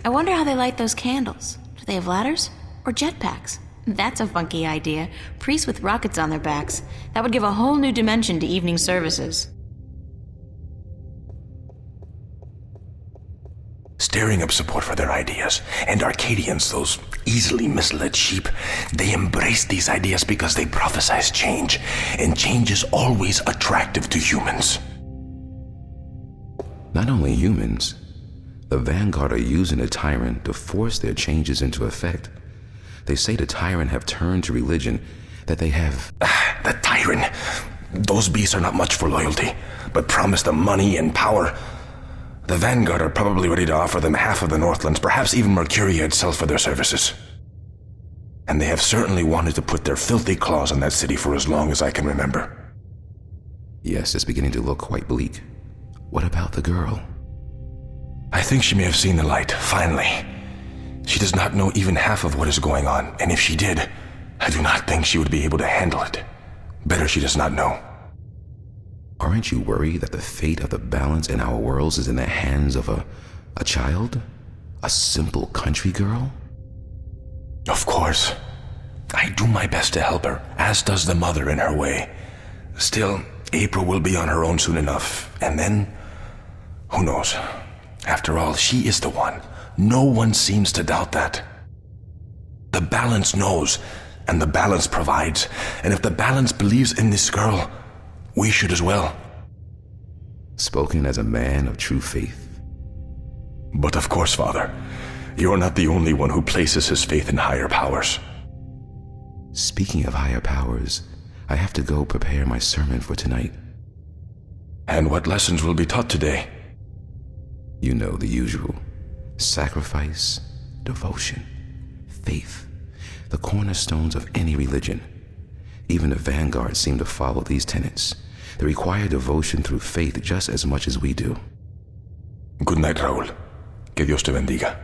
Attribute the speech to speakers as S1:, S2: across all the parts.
S1: I wonder how they light those candles. Do they have ladders? Or jetpacks? That's a funky idea. Priests with rockets on their backs. That would give a whole new dimension to evening services.
S2: Stirring up support for their ideas. And Arcadians, those easily misled sheep, they embrace these ideas because they prophesize change. And change is always attractive to humans.
S3: Not only humans, the Vanguard are using the Tyrant to force their changes into effect. They say the Tyrant have turned to religion, that they have...
S2: The Tyrant. Those beasts are not much for loyalty, but promise them money and power. The Vanguard are probably ready to offer them half of the Northlands, perhaps even Mercuria itself for their services. And they have certainly wanted to put their filthy claws on that city for as long as I can remember.
S3: Yes, it's beginning to look quite bleak. What about the girl?
S2: I think she may have seen the light, finally. She does not know even half of what is going on, and if she did, I do not think she would be able to handle it. Better she does not know.
S3: Aren't you worried that the fate of the balance in our worlds is in the hands of a child? A simple country girl?
S2: Of course. I do my best to help her, as does the mother in her way. Still, April will be on her own soon enough, and then... who knows? After all, she is the one. No one seems to doubt that. The balance knows, and the balance provides, and if the balance believes in this girl, we should as well.
S3: Spoken as a man of true faith.
S2: But of course, Father, you're not the only one who places his faith in higher powers.
S3: Speaking of higher powers, I have to go prepare my sermon for tonight.
S2: And what lessons will be taught today?
S3: You know the usual. Sacrifice, devotion, faith, the cornerstones of any religion. Even the Vanguard seem to follow these tenets. They require devotion through faith just as much as we do.
S2: Good night, Raúl. Que Dios te bendiga.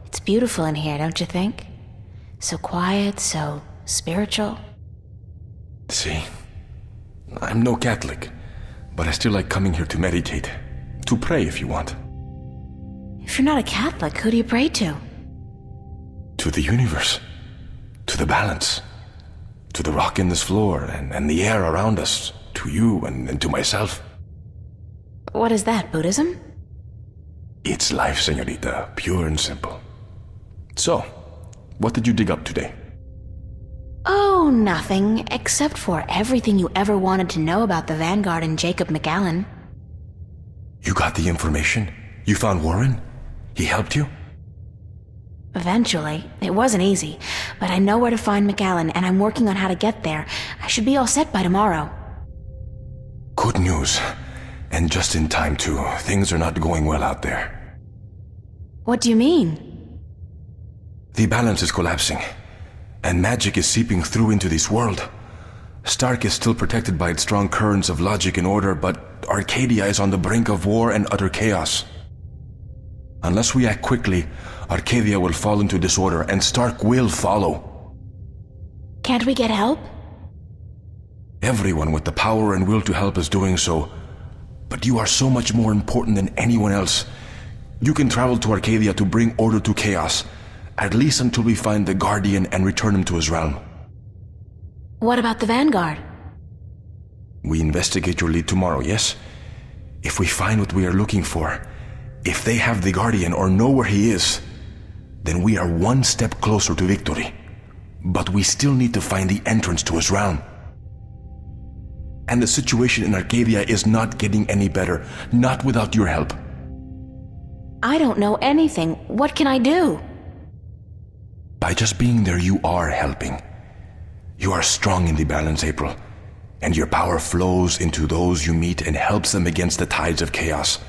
S1: It's beautiful in here, don't you think? So quiet, so spiritual.
S2: See, I'm no Catholic, but I still like coming here to meditate, to pray if you want.
S1: If you're not a Catholic, who do you pray to?
S2: To the universe, to the balance, to the rock in this floor and the air around us, to you and to myself.
S1: What is that, Buddhism?
S2: It's life, señorita, pure and simple. So, what did you dig up today?
S1: Oh, nothing, except for everything you ever wanted to know about the Vanguard and Jacob McAllen.
S2: You got the information? You found Warren? He helped you?
S1: Eventually. It wasn't easy, but I know where to find McAllen, and I'm working on how to get there. I should be all set by tomorrow.
S2: Good news. And just in time, too. Things are not going well out there.
S1: What do you mean?
S2: The balance is collapsing, and magic is seeping through into this world. Stark is still protected by its strong currents of logic and order, but Arcadia is on the brink of war and utter chaos. Unless we act quickly, Arcadia will fall into disorder, and Stark will follow.
S1: Can't we get help?
S2: Everyone with the power and will to help is doing so, but you are so much more important than anyone else. You can travel to Arcadia to bring order to chaos, at least until we find the Guardian and return him to his realm.
S1: What about the Vanguard?
S2: We investigate your lead tomorrow, yes? If we find what we are looking for, if they have the Guardian or know where he is, then we are one step closer to victory. But we still need to find the entrance to his realm. And the situation in Arcadia is not getting any better, not without your help.
S1: I don't know anything. What can I do?
S2: By just being there, you are helping. You are strong in the balance, April, and your power flows into those you meet and helps them against the tides of chaos.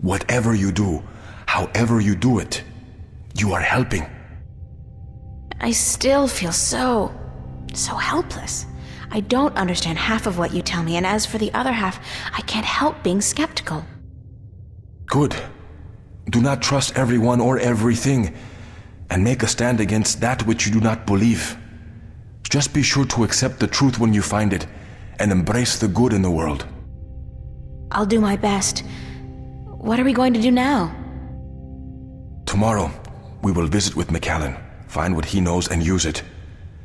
S2: Whatever you do, however you do it, you are helping.
S1: I still feel so helpless. I don't understand half of what you tell me, and as for the other half, I can't help being skeptical.
S2: Good. Do not trust everyone or everything, and make a stand against that which you do not believe. Just be sure to accept the truth when you find it, and embrace the good in the world.
S1: I'll do my best. What are we going to do now?
S2: Tomorrow, we will visit with McAllen, find what he knows and use it.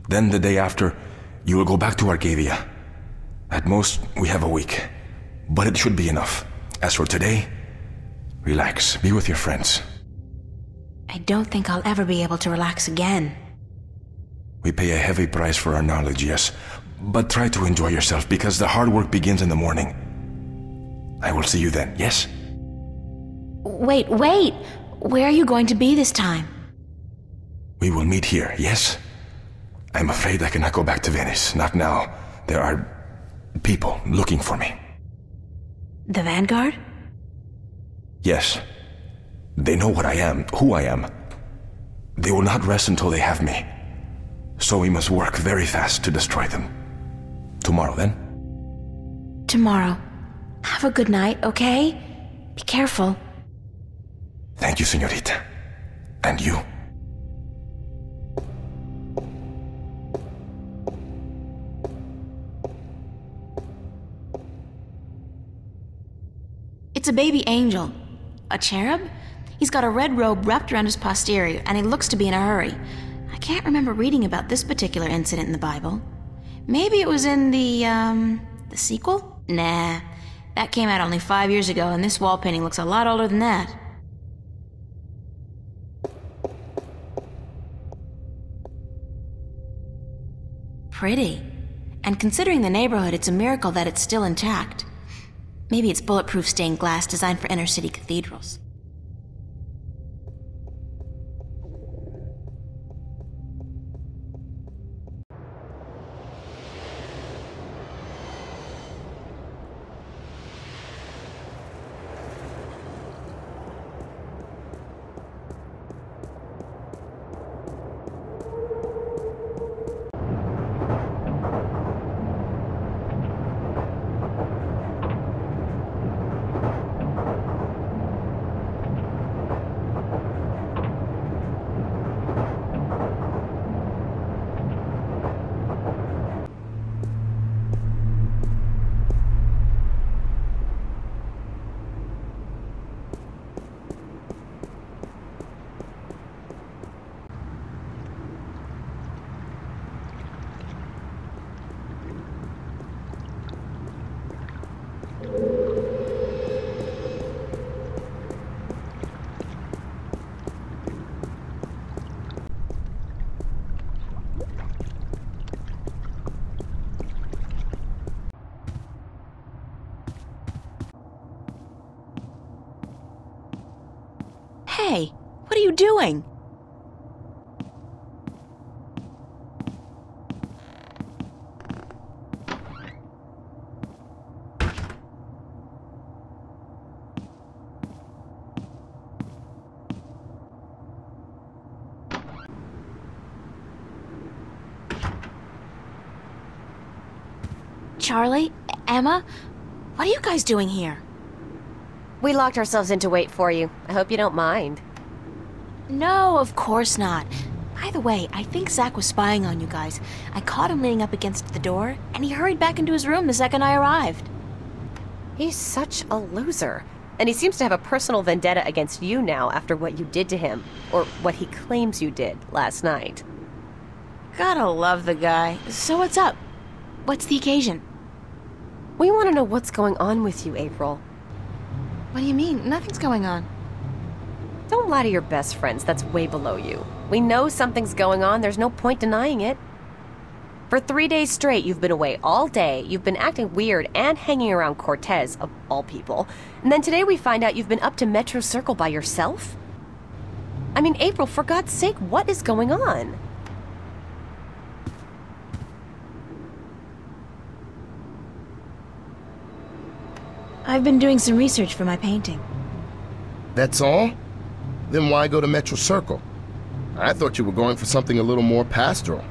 S2: Then the day after, you will go back to Arcadia. At most, we have a week, but it should be enough. As for today, relax, be with your friends.
S1: I don't think I'll ever be able to relax again.
S2: We pay a heavy price for our knowledge, yes, but try to enjoy yourself because the hard work begins in the morning. I will see you then, yes?
S1: Wait! Where are you going to be this time?
S2: We will meet here, yes? I'm afraid I cannot go back to Venice, not now. There are people looking for me.
S1: The Vanguard?
S2: Yes. They know what I am, who I am. They will not rest until they have me. So we must work very fast to destroy them. Tomorrow, then?
S1: Tomorrow. Have a good night, okay? Be careful.
S2: Thank you, señorita. And you.
S1: It's a baby angel. A cherub? He's got a red robe wrapped around his posterior, and he looks to be in a hurry. I can't remember reading about this particular incident in the Bible. Maybe it was in the sequel? Nah. That came out only 5 years ago, and this wall painting looks a lot older than that. Pretty. And considering the neighborhood, it's a miracle that it's still intact. Maybe it's bulletproof stained glass designed for inner-city cathedrals. Hey, what are you doing? Charlie? Emma? What are you guys doing here?
S4: We locked ourselves in to wait for you. I hope you don't mind.
S1: No, of course not. By the way, I think Zach was spying on you guys. I caught him leaning up against the door, and he hurried back into his room the second I arrived.
S4: He's such a loser. And he seems to have a personal vendetta against you now after what you did to him. Or what he claims you did last night.
S1: Gotta love the guy. So what's up? What's the occasion?
S4: We want to know what's going on with you, April.
S1: What do you mean? Nothing's going on.
S4: Don't lie to your best friends. That's way below you. We know something's going on. There's no point denying it. For 3 days straight, you've been away all day. You've been acting weird and hanging around Cortez, of all people. And then today we find out you've been up to Metro Circle by yourself? I mean, April, for God's sake, what is going on?
S1: I've been doing some research for my painting.
S5: That's all? Then why go to Metro Circle? I thought you were going for something a little more pastoral.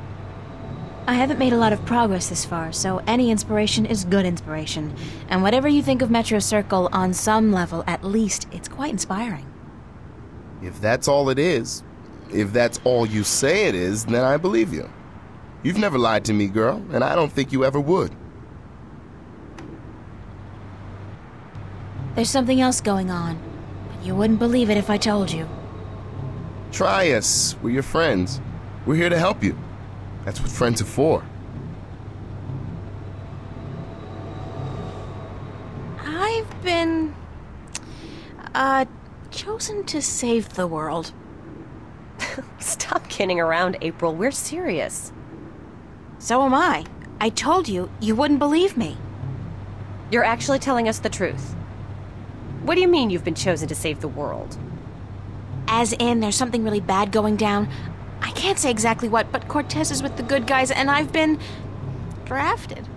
S1: I haven't made a lot of progress this far, so any inspiration is good inspiration. And whatever you think of Metro Circle, on some level, at least, it's quite inspiring.
S5: If that's all it is, if that's all you say it is, then I believe you. You've never lied to me, girl, and I don't think you ever would.
S1: There's something else going on, but you wouldn't believe it if I told you.
S5: Try us. We're your friends. We're here to help you. That's what friends are for.
S1: I've been... chosen to save the world.
S4: Stop kidding around, April. We're serious.
S1: So am I. I told you, you wouldn't believe me.
S4: You're actually telling us the truth. What do you mean you've been chosen to save the world?
S1: As in, there's something really bad going down. I can't say exactly what, but Cortez is with the good guys, and I've been... drafted.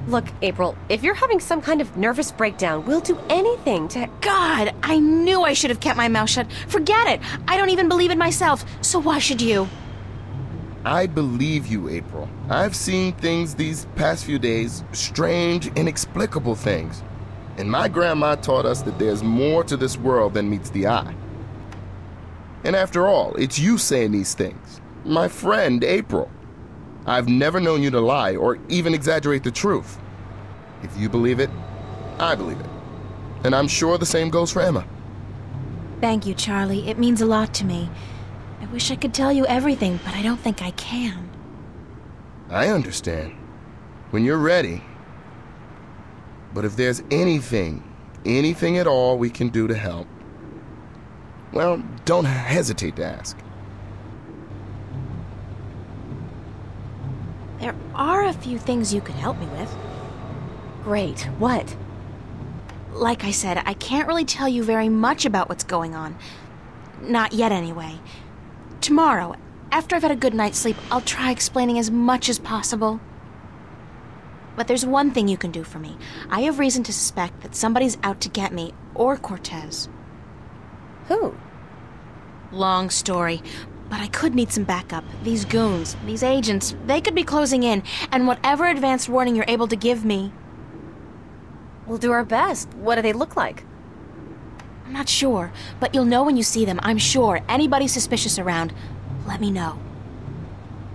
S4: Look, April, if you're having some kind of nervous breakdown, we'll do anything to...
S1: God, I knew I should have kept my mouth shut. Forget it. I don't even believe it myself, so why should you?
S5: I believe you, April. I've seen things these past few days, strange, inexplicable things. And my grandma taught us that there's more to this world than meets the eye. And after all, it's you saying these things. My friend, April. I've never known you to lie or even exaggerate the truth. If you believe it, I believe it. And I'm sure the same goes for Emma.
S1: Thank you, Charlie. It means a lot to me. I wish I could tell you everything, but I don't think I can.
S5: I understand. When you're ready. But if there's anything at all we can do to help, well, don't hesitate to ask.
S1: There are a few things you could help me with.
S4: Great. What?
S1: Like I said, I can't really tell you very much about what's going on. Not yet, anyway. Tomorrow, after I've had a good night's sleep, I'll try explaining as much as possible. But there's one thing you can do for me. I have reason to suspect that somebody's out to get me, or Cortez.
S4: Who?
S1: Long story, but I could need some backup. These goons, these agents, they could be closing in, and whatever advance warning you're able to give me...
S4: We'll do our best. What do they look like?
S1: I'm not sure, but you'll know when you see them, I'm sure. Anybody suspicious around, let me know.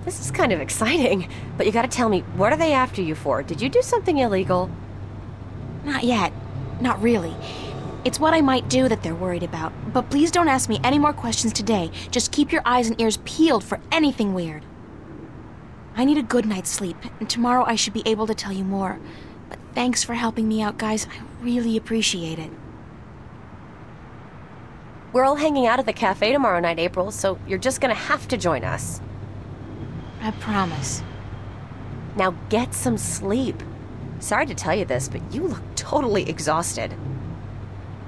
S4: This is kind of exciting, but you gotta tell me, what are they after you for? Did you do something illegal?
S1: Not yet. Not really. It's what I might do that they're worried about. But please don't ask me any more questions today. Just keep your eyes and ears peeled for anything weird. I need a good night's sleep, and tomorrow I should be able to tell you more. But thanks for helping me out, guys. I really appreciate it.
S4: We're all hanging out at the cafe tomorrow night, April, so you're just gonna have to join us.
S1: I promise.
S4: Now get some sleep. Sorry to tell you this, but you look totally exhausted.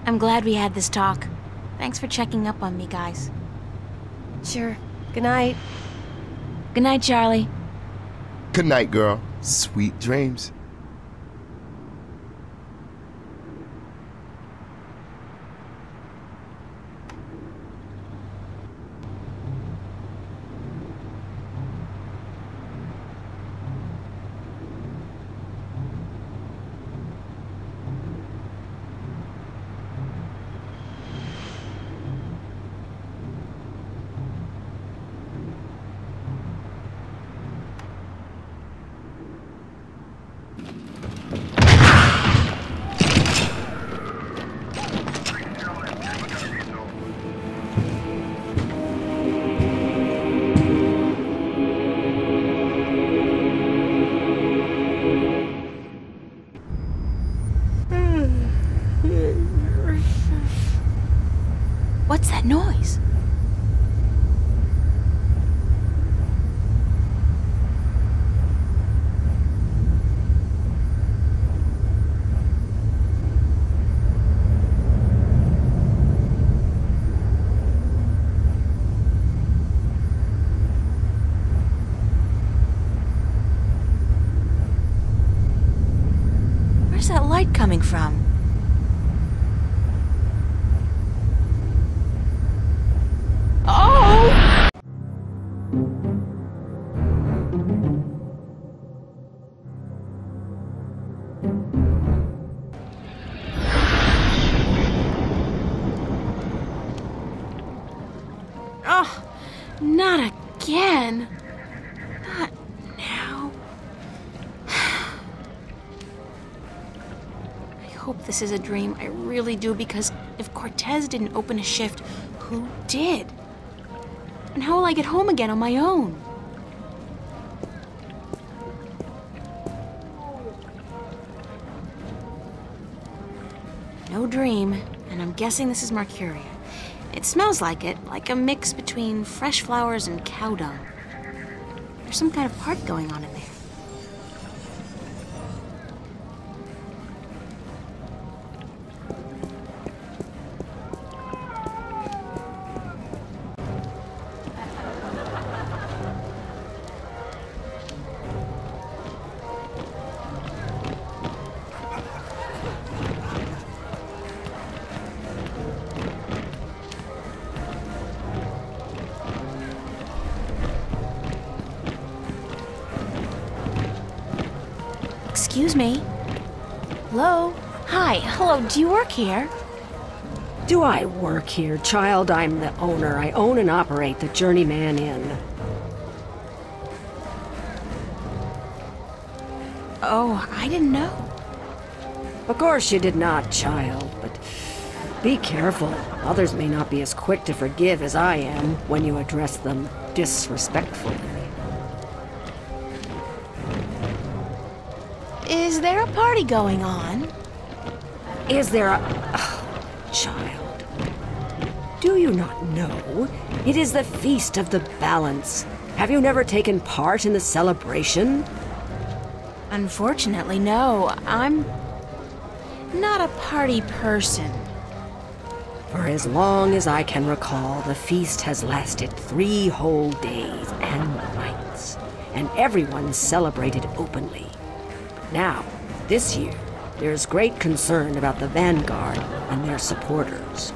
S1: I'm glad we had this talk. Thanks for checking up on me, guys.
S4: Sure. Good night.
S1: Good night, Charlie.
S5: Good night, girl. Sweet dreams.
S1: What's that noise? Where's that light coming from? Not again. Not now. I hope this is a dream. I really do, because if Cortez didn't open a shift, who did? And how will I get home again on my own? No dream, and I'm guessing this is Mercuria. It smells like it, like a mix between fresh flowers and cow dung. There's some kind of part going on in there. Excuse me. Hello? Hi, hello, do you work here?
S6: Do I work here, child? I'm the owner. I own and operate the Journeyman Inn.
S1: Oh, I didn't know.
S6: Of course you did not, child, but be careful. Others may not be as quick to forgive as I am when you address them disrespectfully.
S1: Is there a party going on?
S6: Is there a... Oh, child. Do you not know? It is the Feast of the Balance. Have you never taken part in the celebration?
S1: Unfortunately, no. I'm not a party person.
S6: For as long as I can recall, the feast has lasted 3 whole days and nights, and everyone celebrated openly. Now, this year, there's great concern about the Vanguard and their supporters.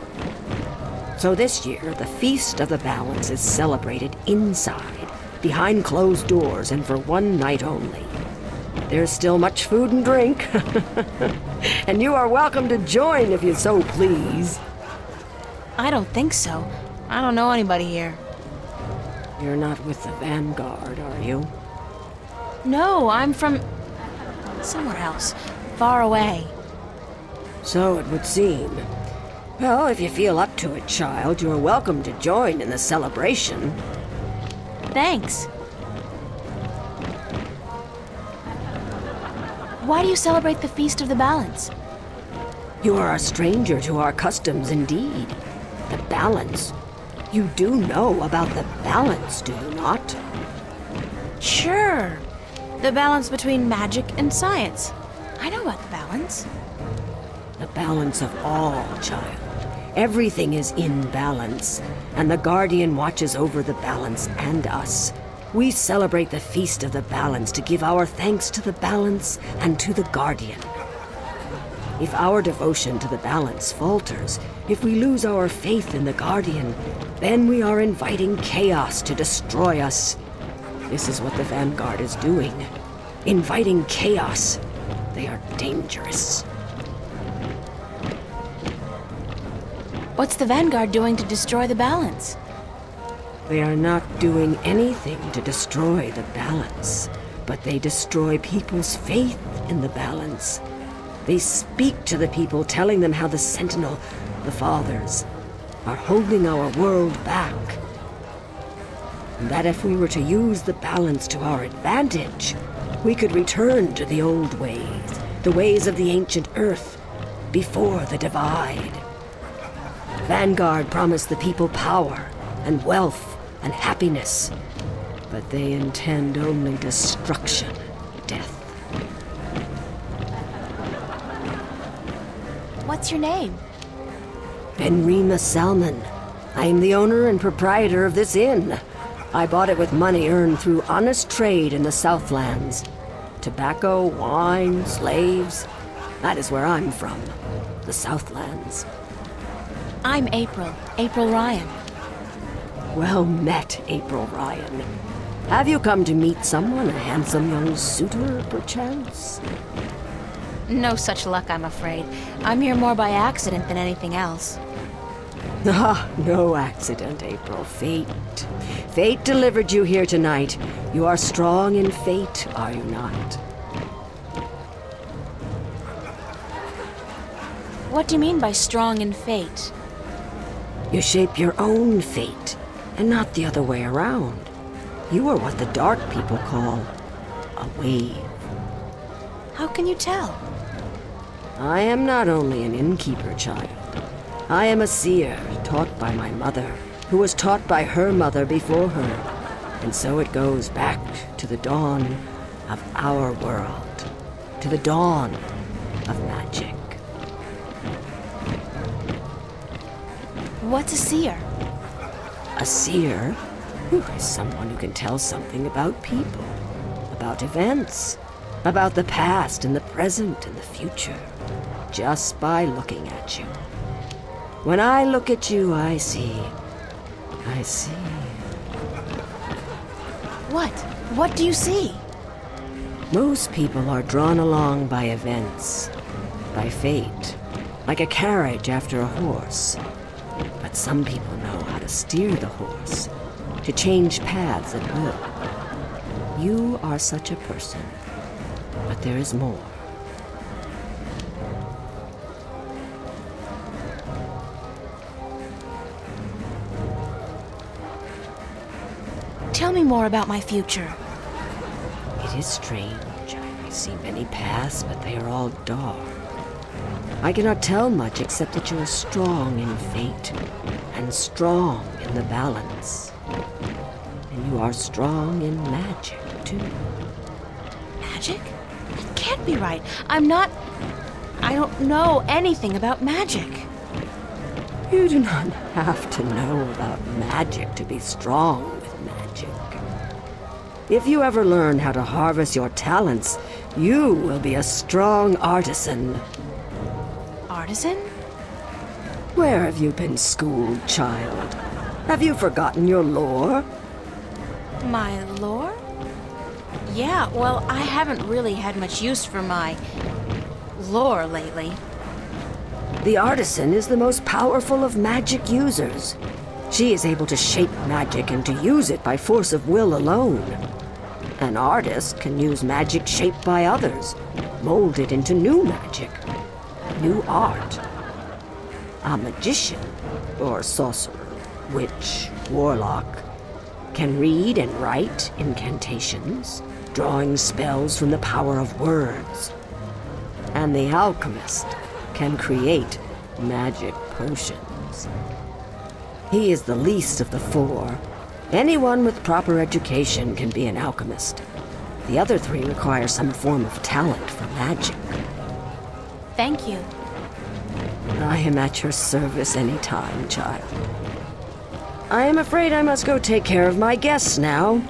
S6: So this year, the Feast of the Balance is celebrated inside, behind closed doors, and for 1 night only. There's still much food and drink, and you are welcome to join if you so please.
S1: I don't think so. I don't know anybody here.
S6: You're not with the Vanguard, are you?
S1: No, I'm from somewhere else, far away.
S6: So it would seem. Well, if you feel up to it, child, you're welcome to join in the celebration.
S1: Thanks. Why do you celebrate the Feast of the Balance?
S6: You are a stranger to our customs indeed. The balance. You do know about the balance, do you not?
S1: Sure. The balance between magic and science. I know about the balance.
S6: The balance of all, child. Everything is in balance, and the Guardian watches over the balance and us. We celebrate the Feast of the Balance to give our thanks to the balance and to the Guardian. If our devotion to the balance falters, if we lose our faith in the Guardian, then we are inviting chaos to destroy us. This is what the Vanguard is doing. Inviting chaos. They are dangerous.
S1: What's the Vanguard doing to destroy the balance?
S6: They are not doing anything to destroy the balance, but they destroy people's faith in the balance. They speak to the people, telling them how the Sentinel, the Fathers, are holding our world back. And that if we were to use the balance to our advantage, we could return to the old ways, the ways of the ancient Earth, before the divide. Vanguard promised the people power and wealth and happiness, but they intend only destruction, death.
S1: What's your name?
S6: Benrima Salmon. I am the owner and proprietor of this inn. I bought it with money earned through honest trade in the Southlands. Tobacco, wine, slaves. That is where I'm from. The Southlands.
S1: I'm April Ryan.
S6: Well met, April Ryan. Have you come to meet someone, a handsome young suitor, perchance?
S1: No such luck, I'm afraid. I'm here more by accident than anything else.
S6: Ah, no accident, April. Fate. Fate delivered you here tonight. You are strong in fate, are you not?
S1: What do you mean by strong in fate?
S6: You shape your own fate, and not the other way around. You are what the dark people call a wave.
S1: How can you tell?
S6: I am not only an innkeeper, child. I am a seer, taught by my mother, who was taught by her mother before her. And so it goes back to the dawn of our world, to the dawn of magic.
S1: What's a seer?
S6: A seer is someone who can tell something about people, about events, about the past and the present and the future, just by looking at you. When I look at you, I see.
S1: What? What do you see?
S6: Most people are drawn along by events, by fate, like a carriage after a horse. But some people know how to steer the horse, to change paths at will. You are such a person, but there is more.
S1: Tell me more about my future.
S6: It is strange. I see many paths, but they are all dark. I cannot tell much except that you are strong in fate and strong in the balance. And you are strong in magic, too.
S1: Magic? That can't be right. I don't know anything about magic.
S6: You do not have to know about magic to be strong with magic. If you ever learn how to harvest your talents, you will be a strong artisan.
S1: Artisan?
S6: Where have you been schooled, child? Have you forgotten your lore?
S1: My lore? Yeah, well, I haven't really had much use for my lore lately.
S6: The artisan is the most powerful of magic users. She is able to shape magic and to use it by force of will alone. An artist can use magic shaped by others, mold it into new magic, new art. A magician, or sorcerer, witch, warlock, can read and write incantations, drawing spells from the power of words. And the alchemist can create magic potions. He is the least of the four. Anyone with proper education can be an alchemist. The other three require some form of talent for magic.
S1: Thank you.
S6: I am at your service any time, child. I am afraid I must go take care of my guests now.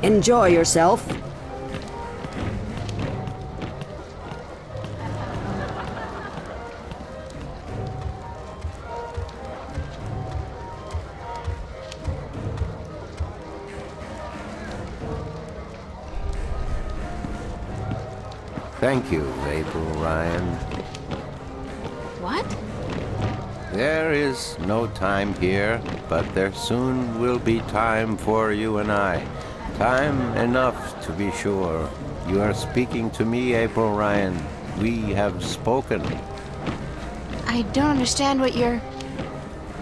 S6: Enjoy yourself.
S7: Thank you, April Ryan.
S1: What?
S7: There is no time here, but there soon will be time for you and I. Time enough, to be sure. You are speaking to me, April Ryan. We have spoken.
S1: I don't understand what you're...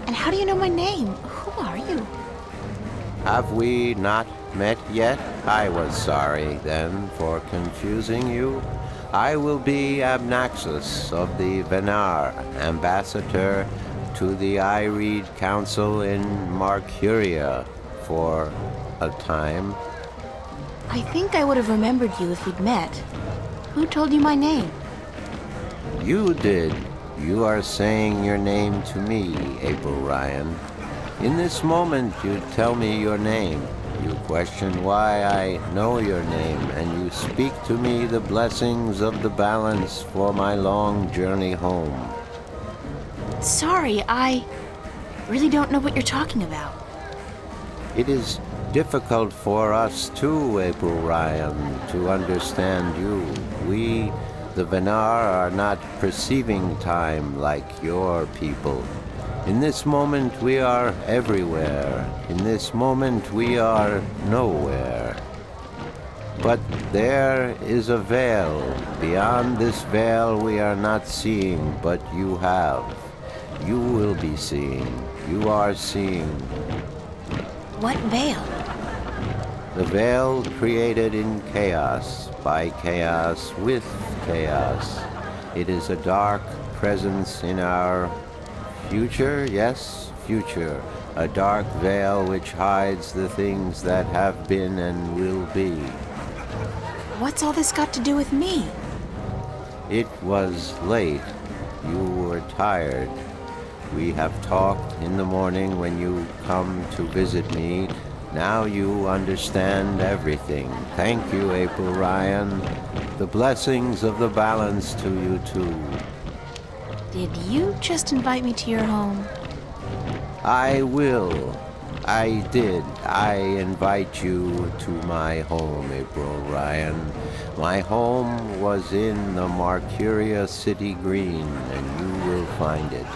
S1: And how do you know my name? Who are you?
S7: Have we not met yet? I was sorry, then, for confusing you. I will be Abnaxus of the Venar, ambassador to the Ireed Council in Marcuria for a time.
S1: I think I would have remembered you if we'd met. Who told you my name?
S7: You did. You are saying your name to me, April Ryan. In this moment, you tell me your name. You question why I know your name, and you speak to me the blessings of the balance for my long journey home.
S1: Sorry, I really don't know what you're talking about.
S7: It is difficult for us too, April Ryan, to understand you. We, the Venar, are not perceiving time like your people. In this moment we are everywhere. In this moment we are nowhere. But there is a veil. Beyond this veil we are not seeing, but you have. You will be seeing. You are seeing.
S1: What veil?
S7: The veil created in chaos, by chaos, with chaos. It is a dark presence in our future, yes, future. A dark veil which hides the things that have been and will be.
S1: What's all this got to do with me?
S7: It was late. You were tired. We have talked in the morning when you come to visit me. Now you understand everything. Thank you, April Ryan. The blessings of the balance to you too.
S1: Did you just invite me to your home?
S7: I will. I did. I invite you to my home, April Ryan. My home was in the Marcuria City Green, and you will find it.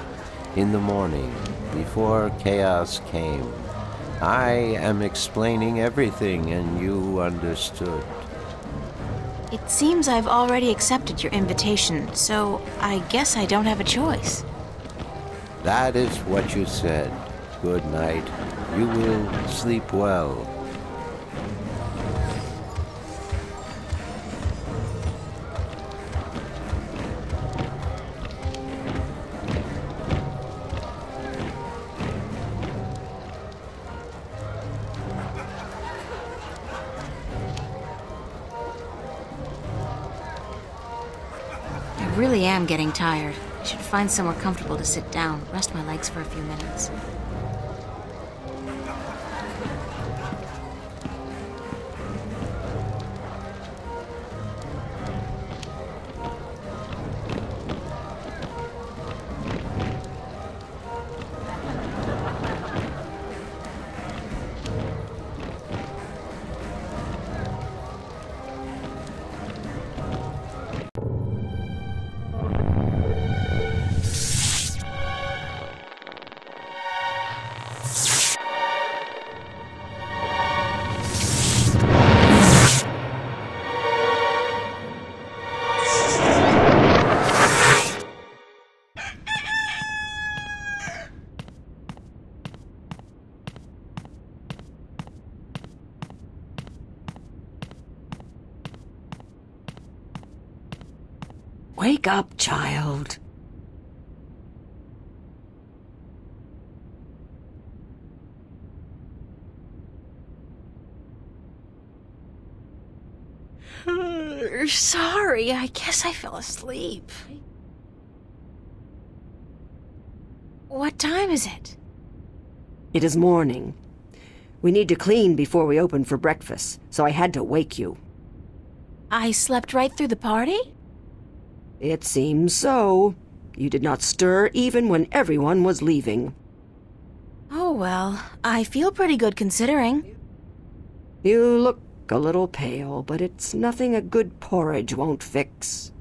S7: In the morning, before chaos came. I am explaining everything, and you understood.
S1: It seems I've already accepted your invitation, so I guess I don't have a choice.
S7: That is what you said. Good night. You will sleep well.
S1: I really am getting tired. I should find somewhere comfortable to sit down, rest my legs for a few minutes.
S6: Wake up, child.
S1: Sorry, I guess I fell asleep. What time is it?
S6: It is morning. We need to clean before we open for breakfast, so I had to wake you.
S1: I slept right through the party?
S6: It seems so. You did not stir even when everyone was leaving.
S1: Oh well, I feel pretty good considering.
S6: You look a little pale, but it's nothing a good porridge won't fix.